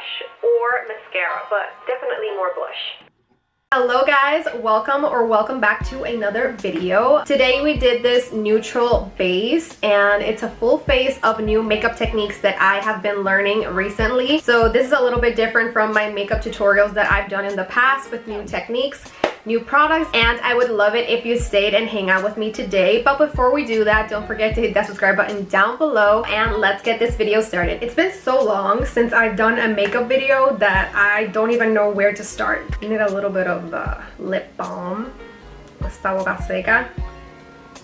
blush or mascara, but definitely more blush. Hello guys, welcome back to another video. Today we did this neutral base and it's a full face of new makeup techniques that I have been learning recently. So this is a little bit different from my makeup tutorials that I've done in the past with new techniques, new products, and I would love it if you stayed and hang out with me today. But before we do that, don't forget to hit that subscribe button down below and let's get this video started. It's been so long since I've done a makeup video that I don't even know where to start. I need a little bit of the lip balm. Esta boca seca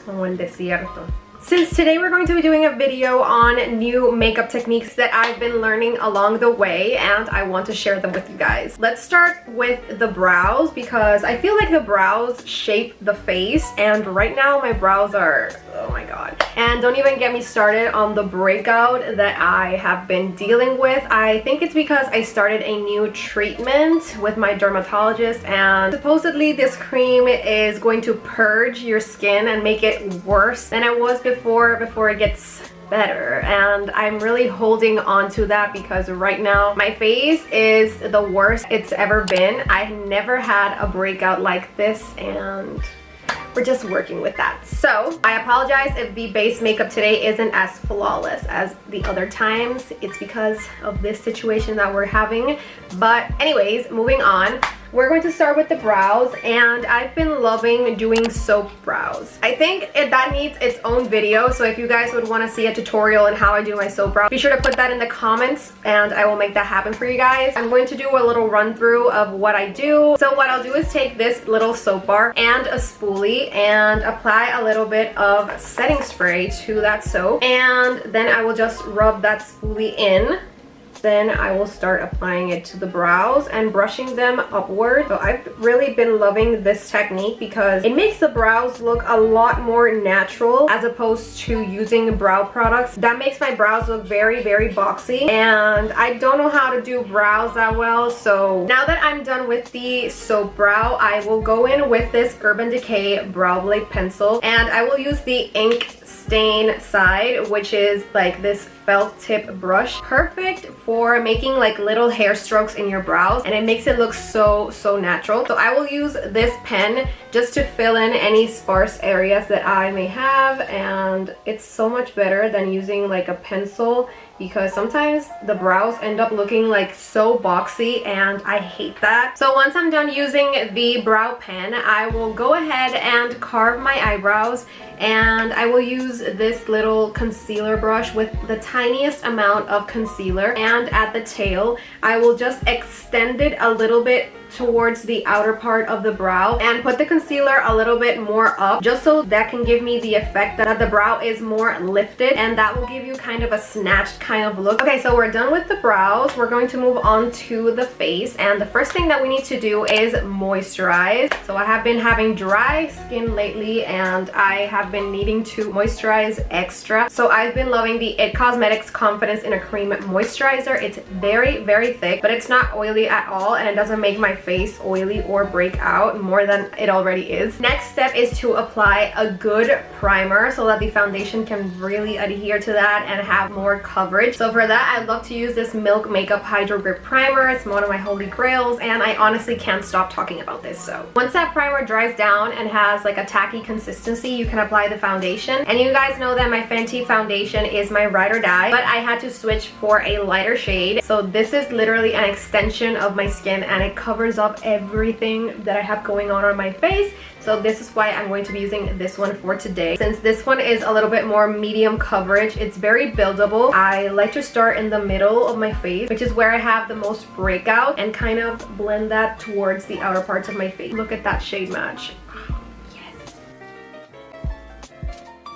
como el desierto. Since today we're going to be doing a video on new makeup techniques that I've been learning along the way and I want to share them with you guys. Let's start with the brows because I feel like the brows shape the face and right now my brows are, oh my god. And don't even get me started on the breakout that I have been dealing with. I think it's because I started a new treatment with my dermatologist and supposedly this cream is going to purge your skin and make it worse than it was before it gets better, and I'm really holding on to that because right now my face is the worst it's ever been. I never had a breakout like this and we're just working with that. So I apologize if the base makeup today isn't as flawless as the other times. It's because of this situation that we're having. But anyways, moving on. We're going to start with the brows and I've been loving doing soap brows. I think that needs its own video, so if you guys would want to see a tutorial on how I do my soap brows, be sure to put that in the comments and I will make that happen for you guys. I'm going to do a little run through of what I do. So what I'll do is take this little soap bar and a spoolie and apply a little bit of setting spray to that soap, and then I will just rub that spoolie in. Then I will start applying it to the brows and brushing them upward. So I've really been loving this technique because it makes the brows look a lot more natural as opposed to using brow products. That makes my brows look very, very boxy and I don't know how to do brows that well. So now that I'm done with the soap brow, I will go in with this Urban Decay Brow Blade pencil and I will use the ink stain side, which is like this felt tip brush, perfect for making like little hair strokes in your brows, and it makes it look so natural. So I will use this pen just to fill in any sparse areas that I may have, and it's so much better than using like a pencil because sometimes the brows end up looking like so boxy and I hate that. So once I'm done using the brow pen, I will go ahead and carve my eyebrows, and I will use this little concealer brush with the tiniest amount of concealer, and at the tail I will just extend it a little bit towards the outer part of the brow and put the concealer a little bit more up just so that can give me the effect that the brow is more lifted and that will give you kind of a snatched kind of look. Okay, so we're done with the brows. We're going to move on to the face, and the first thing that we need to do is moisturize. So I have been having dry skin lately and I have been needing to moisturize extra. So I've been loving the IT Cosmetics Confidence in a Cream moisturizer. It's very, very thick, but it's not oily at all and it doesn't make my face oily or break out more than it already is. Next step is to apply a good primer so that the foundation can really adhere to that and have more coverage. So for that, I love to use this Milk Makeup Hydro Grip Primer. It's one of my holy grails and I honestly can't stop talking about this. So once that primer dries down and has like a tacky consistency, you can apply the foundation. And you guys know that my Fenty foundation is my ride or die, but I had to switch for a lighter shade. So this is literally an extension of my skin and it covers up everything that I have going on my face. So this is why I'm going to be using this one for today. Since this one is a little bit more medium coverage, it's very buildable. I like to start in the middle of my face, which is where I have the most breakout, and kind of blend that towards the outer parts of my face. Look at that shade match.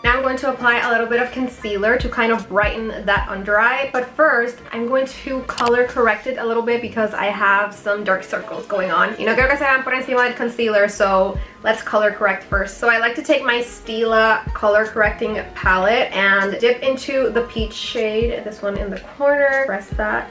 Now I'm going to apply a little bit of concealer to kind of brighten that under eye. But first, I'm going to color correct it a little bit because I have some dark circles going on. Y no quiero que se vean por encima del concealer, so let's color correct first. So I like to take my Stila color correcting palette and dip into the peach shade, this one in the corner, press that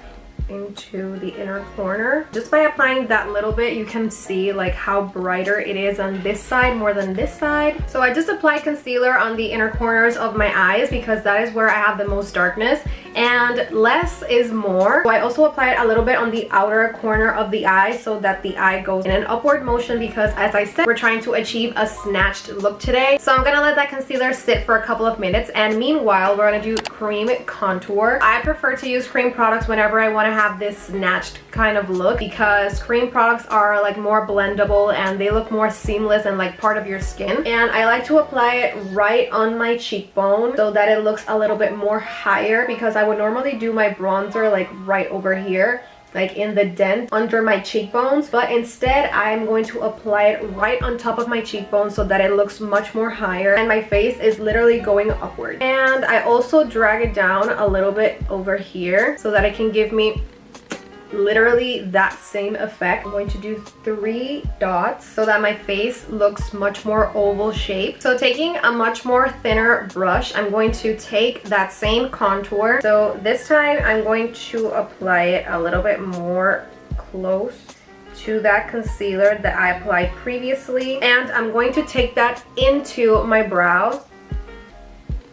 into the inner corner. Just by applying that little bit, you can see like how brighter it is on this side more than this side. So I just apply concealer on the inner corners of my eyes because that is where I have the most darkness. and less is more. So I also applied a little bit on the outer corner of the eye so that the eye goes in an upward motion, because as I said, we're trying to achieve a snatched look today. So I'm gonna let that concealer sit for a couple of minutes, and meanwhile we're gonna do cream contour. I prefer to use cream products whenever I want to have this snatched kind of look, because cream products are like more blendable and they look more seamless and like part of your skin. And I like to apply it right on my cheekbone so that it looks a little bit more higher, because I would normally do my bronzer like right over here, like in the dent under my cheekbones, but instead I'm going to apply it right on top of my cheekbone so that it looks much more higher and my face is literally going upward. And I also drag it down a little bit over here so that it can give me literally that same effect. I'm going to do 3 dots so that my face looks much more oval shaped. So taking a much more thinner brush, I'm going to take that same contour. So this time I'm going to apply it a little bit more close to that concealer that I applied previously, and I'm going to take that into my brow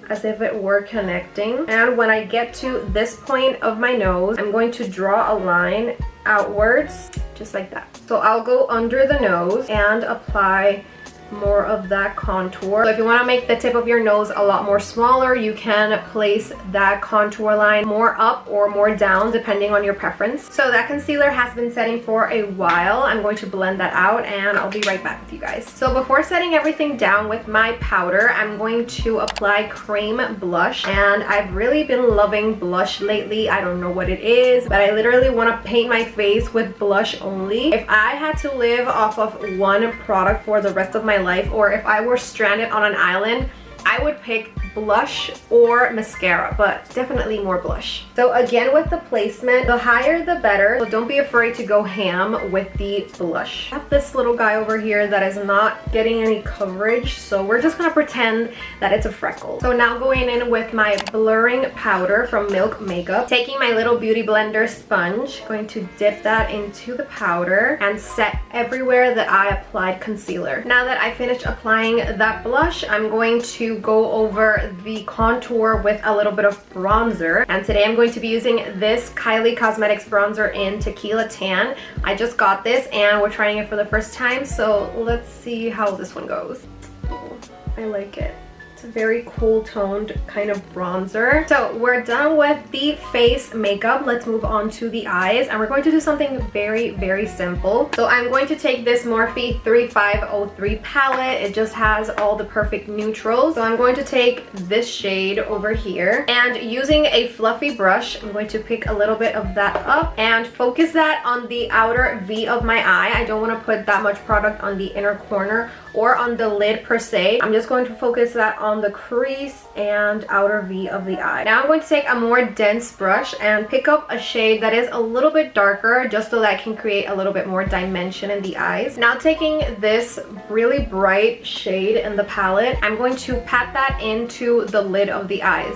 as if it were connecting. And when I get to this point of my nose, I'm going to draw a line outwards, just like that. So I'll go under the nose and apply more of that contour. So if you want to make the tip of your nose a lot more smaller, you can place that contour line more up or more down depending on your preference. So that concealer has been setting for a while. I'm going to blend that out and I'll be right back with you guys. So before setting everything down with my powder, I'm going to apply cream blush, and I've really been loving blush lately. I don't know what it is, but I literally want to paint my face with blush only. If I had to live off of one product for the rest of my life, or if I were stranded on an island, I would pick blush or mascara, but definitely more blush. So again, with the placement, the higher the better, so don't be afraid to go ham with the blush. I have this little guy over here that is not getting any coverage, so we're just gonna pretend that it's a freckle. So now going in with my blurring powder from Milk Makeup, taking my little beauty blender sponge, going to dip that into the powder and set everywhere that I applied concealer. Now that I finished applying that blush, I'm going to go over the contour with a little bit of bronzer, and today I'm going to be using this Kylie Cosmetics bronzer in Tequila Tan. I just got this and we're trying it for the first time, so let's see how this one goes. Ooh, I like it. It's a very cool toned kind of bronzer. So we're done with the face makeup. Let's move on to the eyes, and we're going to do something very, very simple. So I'm going to take this Morphe 3503 palette. It just has all the perfect neutrals. So I'm going to take this shade over here, and using a fluffy brush, I'm going to pick a little bit of that up and focus that on the outer V of my eye. I don't want to put that much product on the inner corner or on the lid per se. I'm just going to focus that on the crease and outer V of the eye. Now I'm going to take a more dense brush and pick up a shade that is a little bit darker, just so that I can create a little bit more dimension in the eyes. Now taking this really bright shade in the palette, I'm going to pat that into the lid of the eyes.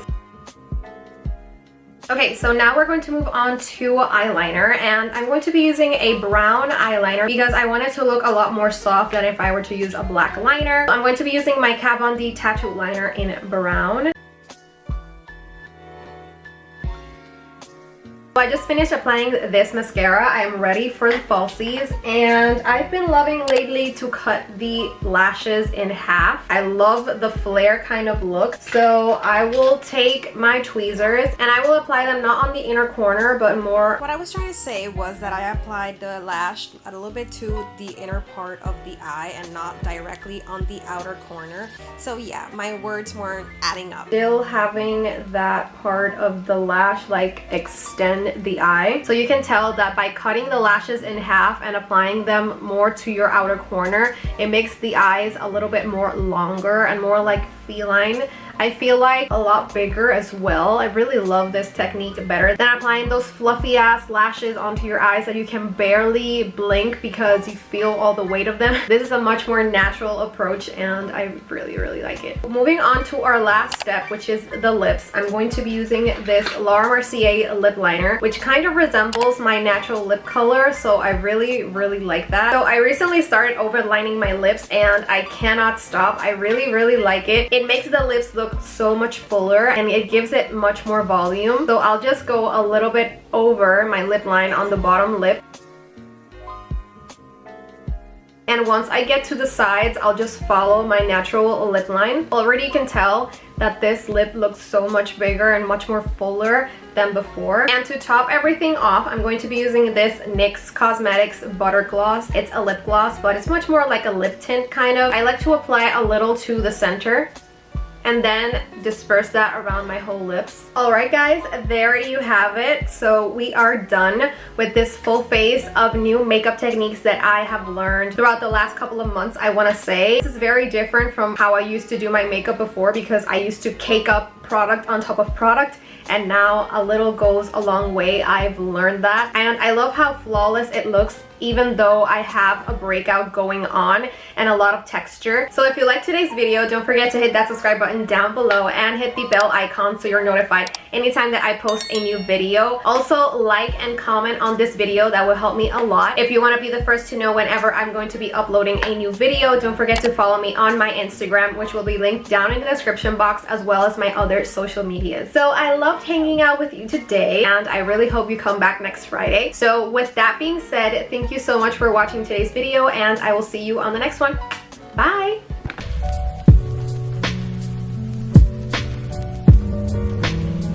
Okay, so now we're going to move on to eyeliner, and I'm going to be using a brown eyeliner because I want it to look a lot more soft than if I were to use a black liner. I'm going to be using my Kat Von D tattoo liner in brown. So I just finished applying this mascara. I am ready for the falsies, and I've been loving lately to cut the lashes in half. I love the flare kind of look, so I will take my tweezers and I will apply them not on the inner corner but more. What I was trying to say was that I applied the lash a little bit to the inner part of the eye and not directly on the outer corner. So yeah, my words weren't adding up. Still having that part of the lash like extend the eye. So you can tell that by cutting the lashes in half and applying them more to your outer corner, it makes the eyes a little bit more longer and more like feline. I feel like a lot bigger as well. I really love this technique better than applying those fluffy ass lashes onto your eyes that you can barely blink because you feel all the weight of them. This is a much more natural approach and I really, really like it. Moving on to our last step, which is the lips. I'm going to be using this Laura Mercier lip liner, which kind of resembles my natural lip color, so I really, really like that. So I recently started overlining my lips and I cannot stop. I really, really like it. It makes the lips look look so much fuller and it gives it much more volume. So I'll just go a little bit over my lip line on the bottom lip. And once I get to the sides, I'll just follow my natural lip line. Already you can tell that this lip looks so much bigger and much more fuller than before. And to top everything off, I'm going to be using this NYX Cosmetics Butter Gloss. It's a lip gloss, but it's much more like a lip tint kind of. I like to apply a little to the center and then disperse that around my whole lips. Alright guys, there you have it. So we are done with this full face of new makeup techniques that I have learned throughout the last couple of months, I want to say. This is very different from how I used to do my makeup before, because I used to cake up product on top of product, and now a little goes a long way. I've learned that, and I love how flawless it looks even though I have a breakout going on and a lot of texture. So if you like today's video, don't forget to hit that subscribe button down below and hit the bell icon so you're notified anytime that I post a new video. Also, like and comment on this video. That will help me a lot. If you want to be the first to know whenever I'm going to be uploading a new video, don't forget to follow me on my Instagram, which will be linked down in the description box, as well as my other social medias. So I loved hanging out with you today, and I really hope you come back next Friday. So with that being said, thank you so much for watching today's video, and I will see you on the next one. Bye!